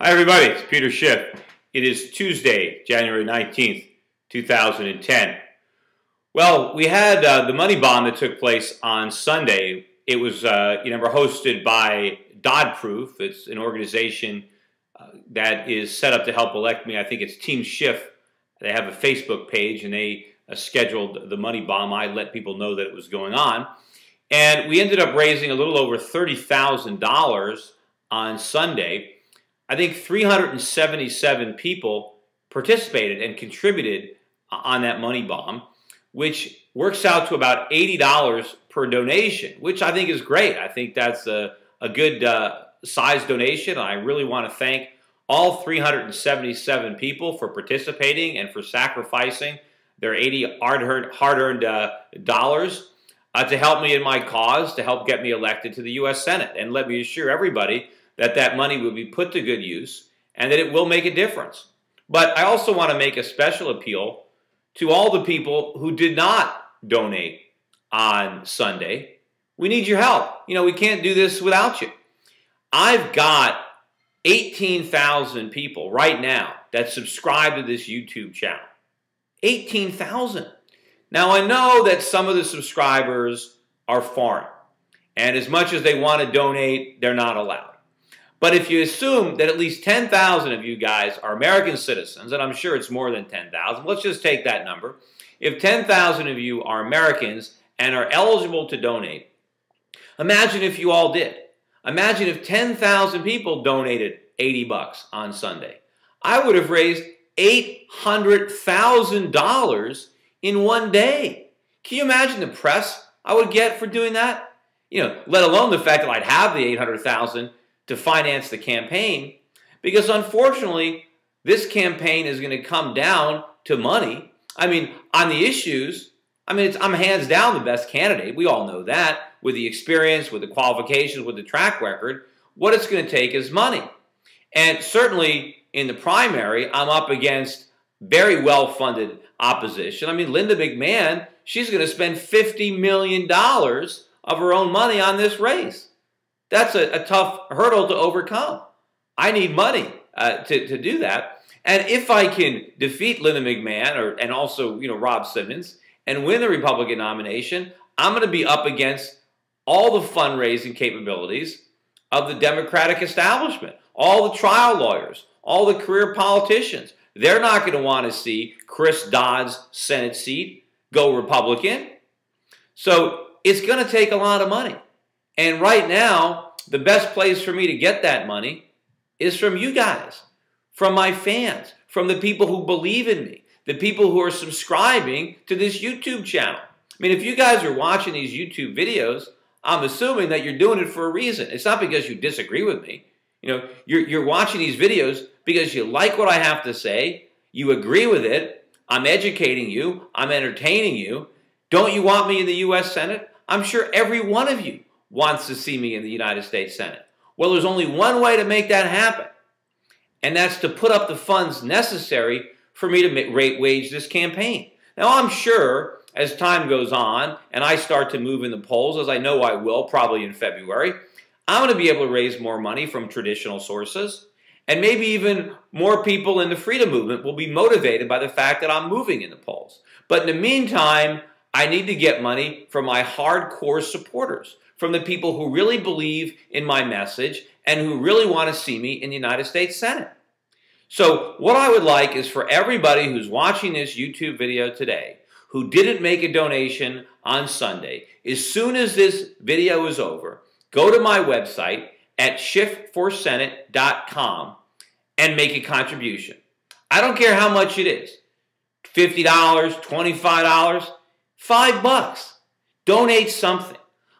Hi everybody, it's Peter Schiff. It is Tuesday, January 19th, 2010. Well, we had the money bomb that took place on Sunday. It was, hosted by Dodd-Proof. It's an organization that is set up to help elect me. I think it's Team Schiff. They have a Facebook page and they scheduled the money bomb. I let people know that it was going on. And we ended up raising a little over $30,000 on Sunday. I think 377 people participated and contributed on that money bomb, which works out to about $80 per donation, which I think is great. I think that's a good size donation. I really want to thank all 377 people for participating and for sacrificing their 80 hard-earned dollars to help me in my cause, to help get me elected to the U.S. Senate. And let me assure everybody that that money will be put to good use and that it will make a difference. But I also want to make a special appeal to all the people who did not donate on Sunday. We need your help. We can't do this without you. I've got 18,000 people right now that subscribe to this YouTube channel. 18,000. Now, I know that some of the subscribers are foreign, and as much as they want to donate, they're not allowed. But if you assume that at least 10,000 of you guys are American citizens, and I'm sure it's more than 10,000, let's just take that number. If 10,000 of you are Americans and are eligible to donate, imagine if you all did. Imagine if 10,000 people donated 80 bucks on Sunday. I would have raised $800,000 in one day. Can you imagine the press I would get for doing that? Let alone the fact that I'd have the $800,000 to finance the campaign, because unfortunately, this campaign is going to come down to money. I mean, on the issues, I'm hands down the best candidate. We all know that, with the experience, with the qualifications, with the track record. What it's going to take is money. And certainly in the primary, I'm up against very well-funded opposition. Linda McMahon, she's going to spend $50 million of her own money on this race. That's a tough hurdle to overcome. I need money to do that. And if I can defeat Linda McMahon and also Rob Simmons and win the Republican nomination, I'm going to be up against all the fundraising capabilities of the Democratic establishment, all the trial lawyers, all the career politicians. They're not going to want to see Chris Dodd's Senate seat go Republican. So it's going to take a lot of money. And right now, the best place for me to get that money is from you guys, from my fans, from the people who believe in me, the people who are subscribing to this YouTube channel. If you guys are watching these YouTube videos, I'm assuming that you're doing it for a reason. It's not because you disagree with me. You're watching these videos because you like what I have to say, you agree with it, I'm educating you, I'm entertaining you. Don't you want me in the U.S. Senate? I'm sure every one of you wants to see me in the United States Senate. Well, there's only one way to make that happen, and that's to put up the funds necessary for me to wage this campaign. Now, I'm sure as time goes on and I start to move in the polls, as I know I will probably in February, I'm going to be able to raise more money from traditional sources, and maybe even more people in the freedom movement will be motivated by the fact that I'm moving in the polls. But in the meantime, I need to get money from my hardcore supporters, from the people who really believe in my message and who really want to see me in the United States Senate. So what I would like is for everybody who's watching this YouTube video today who didn't make a donation on Sunday, as soon as this video is over, go to my website at schiffforsenate.com and make a contribution. I don't care how much it is. $50, $25, $5. Donate something.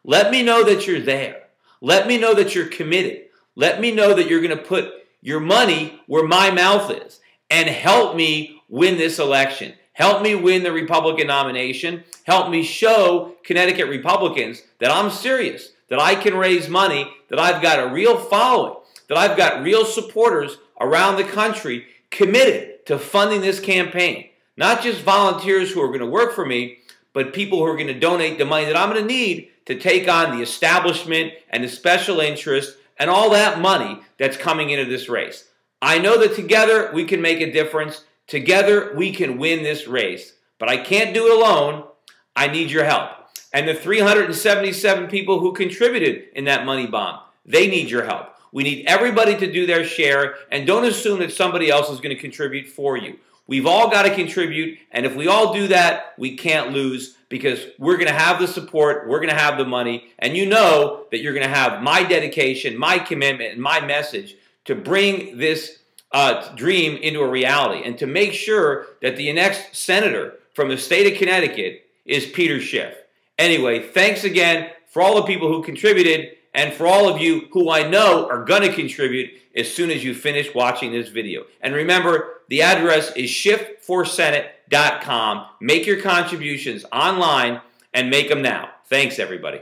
Let me know that you're there. Let me know that you're committed. Let me know that you're going to put your money where my mouth is and help me win this election. Help me win the Republican nomination. Help me show Connecticut Republicans that I'm serious, that I can raise money, that I've got a real following, that I've got real supporters around the country committed to funding this campaign. Not just volunteers who are going to work for me, but people who are going to donate the money that I'm going to need to take on the establishment and the special interest and all that money that's coming into this race. I know that together we can make a difference. Together we can win this race. But I can't do it alone. I need your help. And the 377 people who contributed in that money bomb, they need your help. We need everybody to do their share, and don't assume that somebody else is going to contribute for you. We've all got to contribute, and if we all do that, we can't lose, because we're going to have the support, we're going to have the money, and you know that you're going to have my dedication, my commitment, and my message to bring this dream into a reality, and to make sure that the next senator from the state of Connecticut is Peter Schiff. Anyway, thanks again for all the people who contributed, and for all of you who I know are going to contribute as soon as you finish watching this video. And remember, the address is shiftforsenate.com. Make your contributions online and make them now. Thanks, everybody.